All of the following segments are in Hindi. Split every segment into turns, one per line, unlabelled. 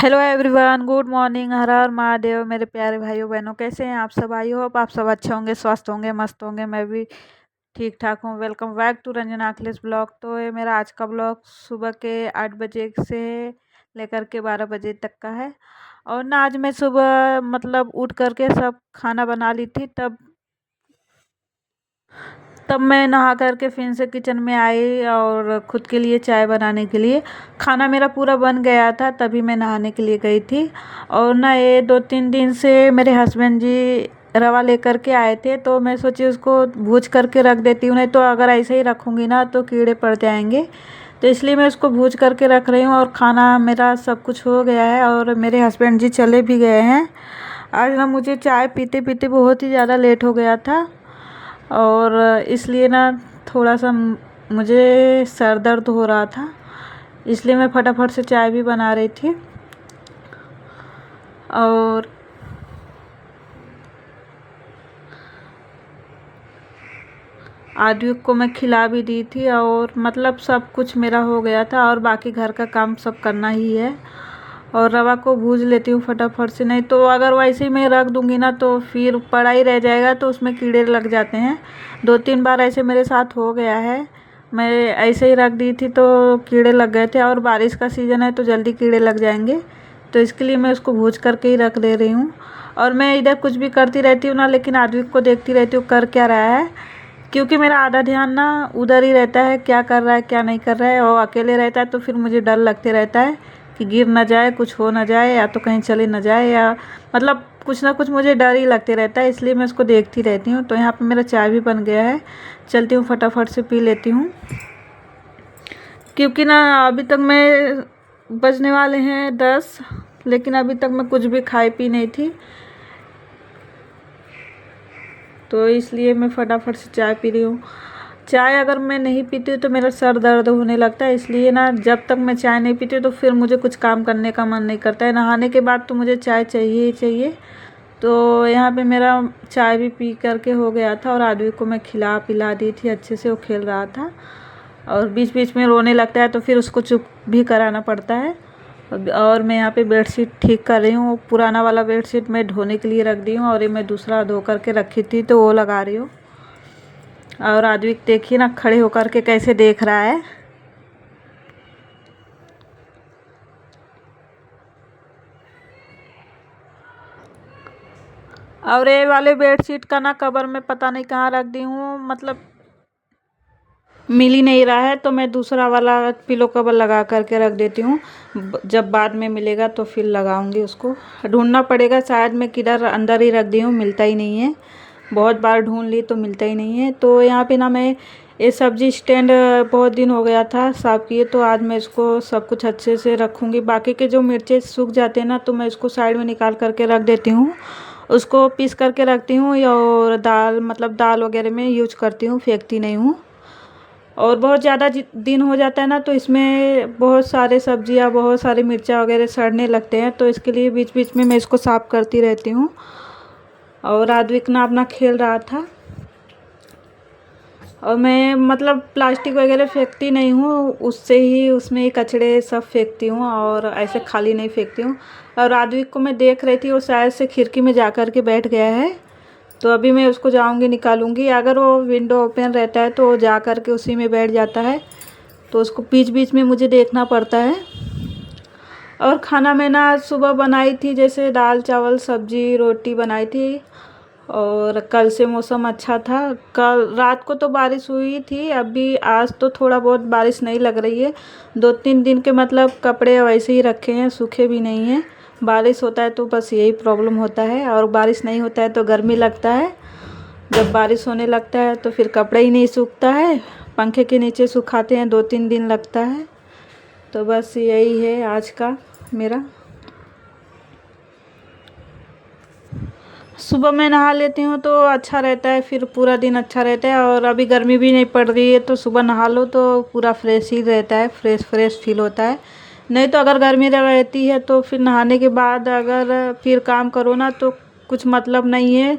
Hello everyone, good morning. हर हर महादेव। मेरे प्यारे भाइयों बहनों, कैसे हैं आप सब? आई होप आप सब अच्छे होंगे, स्वस्थ होंगे, मस्त होंगे। मैं भी ठीक ठाक हूँ। Welcome back to Ranjana Akhilesh blog. तो ये मेरा आज का ब्लॉग सुबह के 8 बजे से लेकर के 12 बजे तक का है। और ना आज मैं सुबह मतलब उठ करके सब खाना बना ली थी। तब मैं नहा करके फिर से किचन में आई और ख़ुद के लिए चाय बनाने के लिए। खाना मेरा पूरा बन गया था, तभी मैं नहाने के लिए गई थी। और ना ये 2-3 दिन से मेरे हस्बैंड जी रवा लेकर के आए थे, तो मैं सोची उसको भूज करके रख देती हूँ, नहीं तो अगर ऐसे ही रखूँगी ना तो कीड़े पड़ जाएंगे। तो इसलिए मैं उसको भूज करके रख रही हूँ। और खाना मेरा सब कुछ हो गया है और मेरे हस्बैंड जी चले भी गए हैं। आज ना मुझे चाय पीते पीते बहुत ही ज़्यादा लेट हो गया था और इसलिए ना थोड़ा सा मुझे सर दर्द हो रहा था, इसलिए मैं फटाफट से चाय भी बना रही थी। और आदि को मैं खिला भी दी थी और मतलब सब कुछ मेरा हो गया था और बाकी घर का काम सब करना ही है। और रवा को भूज लेती हूँ फटाफट से, नहीं तो अगर वैसे ही मैं रख दूँगी ना तो फिर पड़ा ही रह जाएगा, तो उसमें कीड़े लग जाते हैं। 2-3 बार ऐसे मेरे साथ हो गया है। मैं ऐसे ही रख दी थी तो कीड़े लग गए थे, और बारिश का सीज़न है तो जल्दी कीड़े लग जाएंगे, तो इसके लिए मैं उसको भूज करके ही रख दे रही हूँ। और मैं इधर कुछ भी करती रहती हूँ ना, लेकिन आदमी को देखती रहती हूँ कर क्या रहा है, क्योंकि मेरा आधा ध्यान ना उधर ही रहता है, क्या कर रहा है क्या नहीं कर रहा है। और अकेले रहता है तो फिर मुझे डर लगते रहता है कि गिर ना जाए, कुछ हो ना जाए, या तो कहीं चले ना जाए, या मतलब कुछ ना कुछ मुझे डर ही लगते रहता है, इसलिए मैं उसको देखती रहती हूँ। तो यहाँ पे मेरा चाय भी बन गया है, चलती हूँ फटाफट से पी लेती हूँ, क्योंकि ना अभी तक मैं बजने वाले हैं 10, लेकिन अभी तक मैं कुछ भी खाई पी नहीं थी, तो इसलिए मैं फटाफट से चाय पी रही हूँ। चाय अगर मैं नहीं पीती हूँ तो मेरा सर दर्द होने लगता है, इसलिए ना जब तक मैं चाय नहीं पीती हूँ तो फिर मुझे कुछ काम करने का मन नहीं करता है। नहाने के बाद तो मुझे चाय चाहिए ही चाहिए। तो यहाँ पे मेरा चाय भी पी करके हो गया था और आदमी को मैं खिला पिला दी थी अच्छे से, वो खेल रहा था और बीच बीच में रोने लगता है तो फिर उसको चुप भी कराना पड़ता है। और मैं यहाँ पे बेडशीट ठीक कर रही हूँ। पुराना वाला बेडशीट मैं धोने के लिए रख दी हूँ और ये मैं दूसरा धो करके रखी थी तो वो लगा रही हूँ। और आदमी देखिए ना खड़े होकर के कैसे देख रहा है। और ये वाले बेडशीट का ना कवर मैं पता नहीं कहाँ रख दी हूँ, मतलब मिल ही नहीं रहा है, तो मैं दूसरा वाला पिलो कवर लगा करके रख देती हूँ। जब बाद में मिलेगा तो फिर लगाऊंगी, उसको ढूंढना पड़ेगा। शायद मैं किधर अंदर ही रख दी हूँ, मिलता ही नहीं है। बहुत बार ढूंढ ली तो मिलता ही नहीं है। तो यहाँ पे ना मैं ये सब्जी स्टैंड बहुत दिन हो गया था साफ़ किए, तो आज मैं इसको सब कुछ अच्छे से रखूँगी। बाकी के जो मिर्चे सूख जाते हैं ना तो मैं इसको साइड में निकाल करके रख देती हूँ, उसको पीस करके रखती हूँ। और दाल मतलब दाल वगैरह में यूज करती हूँ, फेंकती नहीं हूँ। और बहुत ज़्यादा दिन हो जाता है ना तो इसमें बहुत सारे सब्जियां, बहुत सारे मिर्चा वगैरह सड़ने लगते हैं, तो इसके लिए बीच बीच में मैं इसको साफ़ करती रहती हूँ। और आद्विक ना अपना खेल रहा था, और मैं मतलब प्लास्टिक वगैरह फेंकती नहीं हूँ, उससे ही उसमें ही कचड़े सब फेंकती हूँ और ऐसे खाली नहीं फेंकती हूँ। और आद्विक को मैं देख रही थी, वो शायद से खिड़की में जा कर के बैठ गया है, तो अभी मैं उसको जाऊंगी निकालूंगी। अगर वो विंडो ओपन रहता है तो वो जा कर के उसी में बैठ जाता है, तो उसको बीच बीच में मुझे देखना पड़ता है। और खाना मैं ना सुबह बनाई थी, जैसे दाल चावल सब्जी रोटी बनाई थी। और कल से मौसम अच्छा था, कल रात को तो बारिश हुई थी, अभी आज तो थोड़ा बहुत बारिश नहीं लग रही है। 2-3 दिन के मतलब कपड़े वैसे ही रखे हैं, सूखे भी नहीं हैं। बारिश होता है तो बस यही प्रॉब्लम होता है, और बारिश नहीं होता है तो गर्मी लगता है। जब बारिश होने लगता है तो फिर कपड़े ही नहीं सूखता है, पंखे के नीचे सुखाते हैं 2-3 दिन लगता है। तो बस यही है आज का मेरा। सुबह में नहा लेती हूँ तो अच्छा रहता है, फिर पूरा दिन अच्छा रहता है। और अभी गर्मी भी नहीं पड़ रही है तो सुबह नहा लो तो पूरा फ्रेश ही रहता है, फ्रेश फ्रेश फील होता है। नहीं तो अगर गर्मी रहती है तो फिर नहाने के बाद अगर फिर काम करो ना तो कुछ मतलब नहीं है,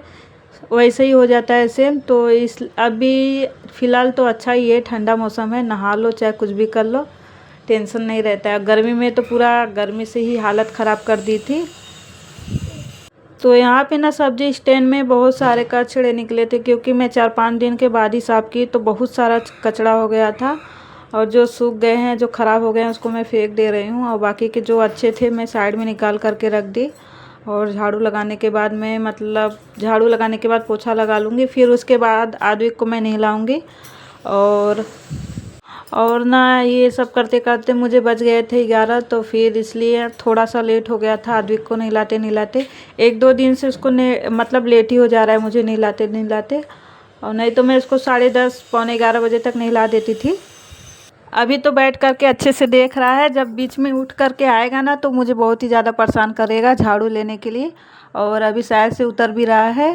वैसे ही हो जाता है सेम। तो इस अभी फ़िलहाल तो अच्छा ही है, ठंडा मौसम है, नहा लो चाहे कुछ भी कर लो, टेंशन नहीं रहता है। गर्मी में तो पूरा गर्मी से ही हालत ख़राब कर दी थी। तो यहाँ पे ना सब्जी स्टैंड में बहुत सारे कचड़े निकले थे, क्योंकि मैं 4-5 दिन के बाद ही साफ़ की, तो बहुत सारा कचड़ा हो गया था। और जो सूख गए हैं, जो ख़राब हो गए हैं, उसको मैं फेंक दे रही हूँ, और बाकी के जो अच्छे थे मैं साइड में निकाल करके रख दी। और झाड़ू लगाने के बाद मैं झाड़ू लगाने के बाद पोछा लगा लूँगी, फिर उसके बाद आद्विक को मैं नहलाऊँगी। और ना ये सब करते करते मुझे बज गए थे 11, तो फिर इसलिए थोड़ा सा लेट हो गया था आद्विक को नहलाते 1-2 दिन से उसको लेट ही हो जा रहा है मुझे नहलाते। और नहीं तो मैं उसको 10:30 पौने 11 बजे तक नहला देती थी। अभी तो बैठ करके अच्छे से देख रहा है, जब बीच में उठ करके आएगा ना तो मुझे बहुत ही ज़्यादा परेशान करेगा झाड़ू लेने के लिए। और अभी शायद से उतर भी रहा है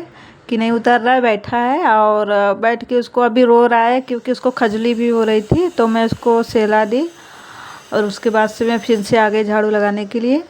कि नहीं उतर रहा है, बैठा है और बैठ के उसको अभी रो रहा है, क्योंकि उसको खजली भी हो रही थी, तो मैं उसको सहला दी। और उसके बाद से मैं फिर से आ गई झाड़ू लगाने के लिए।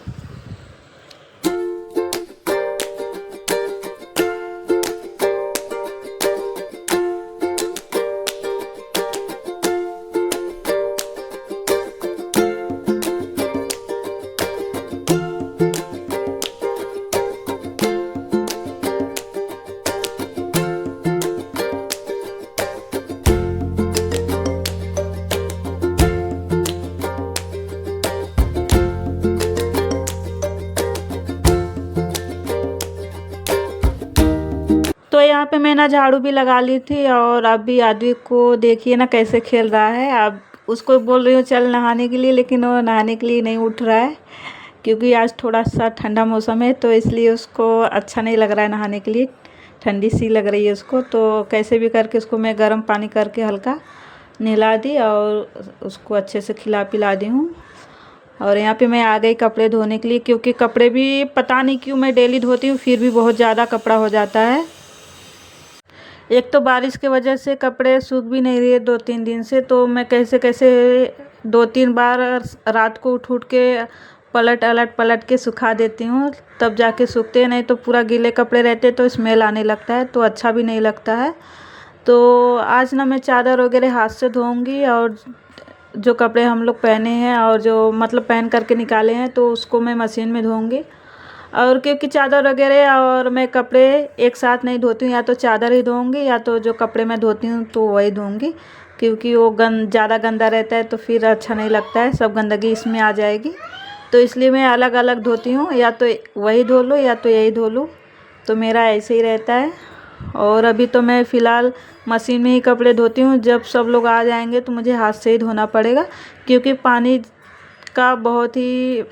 तो यहाँ पे मैं ना झाड़ू भी लगा ली थी, और अभी आद्विक को देखिए ना कैसे खेल रहा है। अब उसको बोल रही हूँ चल नहाने के लिए, लेकिन वो नहाने के लिए नहीं उठ रहा है, क्योंकि आज थोड़ा सा ठंडा मौसम है, तो इसलिए उसको अच्छा नहीं लग रहा है नहाने के लिए, ठंडी सी लग रही है उसको। तो कैसे भी करके उसको मैं गर्म पानी करके हल्का नहला दी और उसको अच्छे से खिला पिला दी हूँ। और यहाँ पे मैं आ गई कपड़े धोने के लिए, क्योंकि कपड़े भी पता नहीं क्यों मैं डेली धोती हूँ, फिर भी बहुत ज़्यादा कपड़ा हो जाता है। एक तो बारिश के वजह से कपड़े सूख भी नहीं रहे 2-3 दिन से, तो मैं कैसे 2-3 बार रात को उठ के पलट के सुखा देती हूँ, तब जाके सूखते हैं। नहीं तो पूरा गीले कपड़े रहते तो स्मेल आने लगता है, तो अच्छा भी नहीं लगता है। तो आज ना मैं चादर वगैरह हाथ से धोऊंगी, और जो कपड़े हम लोग पहने हैं और जो पहन करके निकाले हैं, तो उसको मैं मशीन में धोऊंगी। और क्योंकि चादर वगैरह और मैं कपड़े एक साथ नहीं धोती हूँ, या तो चादर ही धोऊंगी या तो जो कपड़े मैं धोती हूँ तो वही धोऊंगी, क्योंकि वो ज़्यादा गंदा रहता है तो फिर अच्छा नहीं लगता है, सब गंदगी इसमें आ जाएगी। तो इसलिए मैं अलग अलग धोती हूँ, या तो वही धो लूँ या तो यही धो लूँ, तो मेरा ऐसे ही रहता है। और अभी तो मैं फ़िलहाल मशीन में ही कपड़े धोती हूँ, जब सब लोग आ जाएंगे तो मुझे हाथ से ही धोना पड़ेगा, क्योंकि पानी का बहुत ही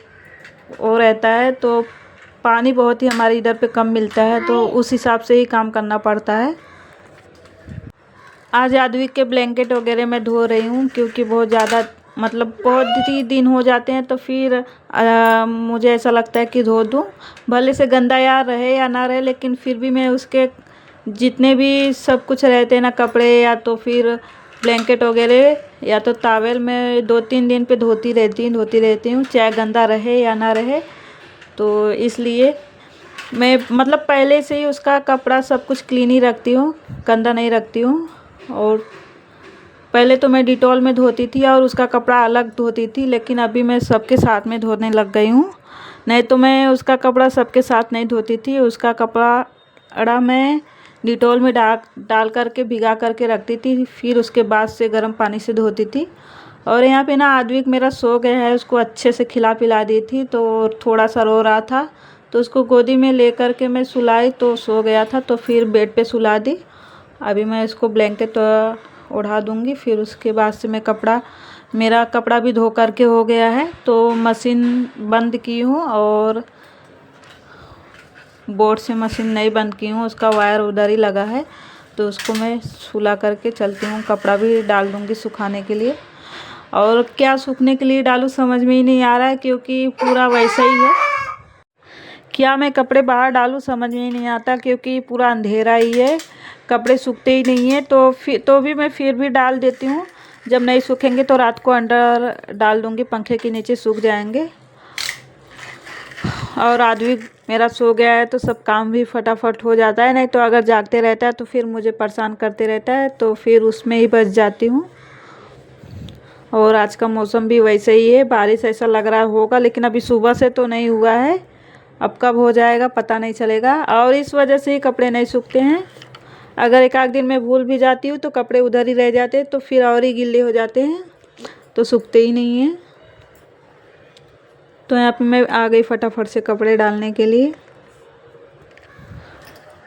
वो रहता है, तो पानी बहुत ही हमारे इधर पे कम मिलता है, तो उस हिसाब से ही काम करना पड़ता है। आज आद्विक के ब्लैंकेट वगैरह मैं धो रही हूँ, क्योंकि बहुत ज़्यादा बहुत ही दिन हो जाते हैं, तो फिर मुझे ऐसा लगता है कि धो दूँ, भले से गंदा या रहे या ना रहे, लेकिन फिर भी मैं उसके जितने भी सब कुछ रहते हैं ना कपड़े, या तो फिर ब्लैंकेट वगैरह या तो टॉवेल, मैं 2-3 दिन पे धोती रहती हूँ, चाहे गंदा रहे या ना रहे। तो इसलिए मैं पहले से ही उसका कपड़ा सब कुछ क्लीन ही रखती हूँ, गंदा नहीं रखती हूँ। और पहले तो मैं डिटॉल में धोती थी और उसका कपड़ा अलग धोती थी, लेकिन अभी मैं सबके साथ में धोने लग गई हूँ। नहीं तो मैं उसका कपड़ा सबके साथ नहीं धोती थी, उसका कपड़ा मैं डिटॉल में डाल करके भिगा करके रखती थी, फिर उसके बाद से गर्म पानी से धोती थी। और यहाँ पे ना आद्विक मेरा सो गया है, उसको अच्छे से खिला पिला दी थी, तो थोड़ा सा रो रहा था, तो उसको गोदी में ले करके मैं सुलाई, तो सो गया था, तो फिर बेड पे सुला दी। अभी मैं इसको ब्लैंकेट ओढ़ा दूँगी, फिर उसके बाद से मेरा कपड़ा भी धो करके हो गया है, तो मशीन बंद की हूँ, और बोर्ड से मशीन नहीं बंद की हूँ, उसका वायर उधर ही लगा है, तो उसको मैं सुला करके चलती हूँ। कपड़ा भी डाल दूँगी सुखाने के लिए, और क्या सूखने के लिए डालूँ समझ में ही नहीं आ रहा है, क्योंकि पूरा वैसा ही है। क्या मैं कपड़े बाहर डालूँ समझ में ही नहीं आता, क्योंकि पूरा अंधेरा ही है, कपड़े सूखते ही नहीं है, तो भी मैं फिर भी डाल देती हूँ। जब नहीं सूखेंगे तो रात को अंदर डाल दूँगी, पंखे के नीचे सूख जाएंगे। और आद्विक मेरा सो गया है, तो सब काम भी फटाफट हो जाता है, नहीं तो अगर जागते रहता है तो फिर मुझे परेशान करते रहता है, तो फिर उसमें ही बच जाती हूँ। और आज का मौसम भी वैसे ही है, बारिश ऐसा लग रहा होगा, लेकिन अभी सुबह से तो नहीं हुआ है। अब कब हो जाएगा पता नहीं चलेगा, और इस वजह से ही कपड़े नहीं सूखते हैं। अगर एक आध दिन में भूल भी जाती हूँ तो कपड़े उधर ही रह जाते हैं, तो फिर और ही गिल्ले हो जाते हैं, तो सूखते ही नहीं हैं। तो यहाँ पे मैं आ गई फटाफट से कपड़े डालने के लिए।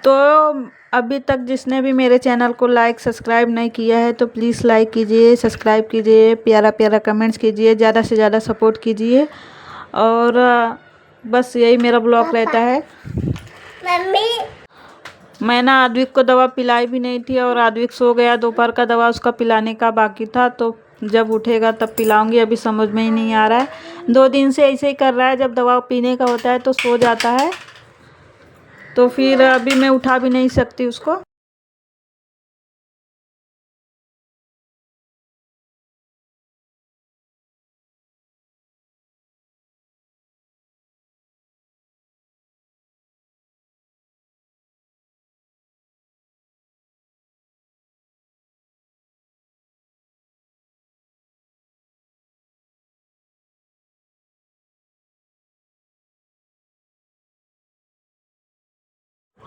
तो अभी तक जिसने भी मेरे चैनल को लाइक सब्सक्राइब नहीं किया है तो प्लीज़ लाइक कीजिए, सब्सक्राइब कीजिए, प्यारा प्यारा कमेंट्स कीजिए, ज़्यादा से ज़्यादा सपोर्ट कीजिए। और बस यही मेरा ब्लॉग रहता है। मैं ना आद्विक को दवा पिलाई भी नहीं थी, और आद्विक सो गया। दोपहर का दवा उसका पिलाने का बाकी था, तो जब उठेगा तब पिलाऊंगी। अभी समझ में ही नहीं आ रहा है, 2 दिन से ऐसे ही कर रहा है। जब दवा पीने का होता है तो सो जाता है, तो फिर अभी मैं उठा भी नहीं सकती उसको।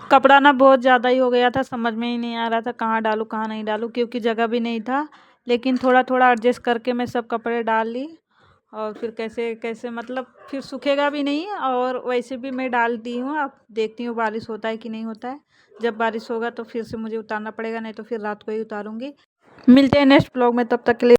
कपड़ा ना बहुत ज़्यादा ही हो गया था, समझ में ही नहीं आ रहा था कहाँ डालूँ कहाँ नहीं डालूँ, क्योंकि जगह भी नहीं था। लेकिन थोड़ा थोड़ा एडजस्ट करके मैं सब कपड़े डाल ली, और फिर कैसे कैसे मतलब फिर सूखेगा भी नहीं, और वैसे भी मैं डाल दी हूँ। अब देखती हूँ बारिश होता है कि नहीं होता है। जब बारिश होगा तो फिर से मुझे उतारना पड़ेगा, नहीं तो फिर रात को ही उतारूँगी। मिलते हैं नेक्स्ट ब्लॉग में, तब तक के लिए।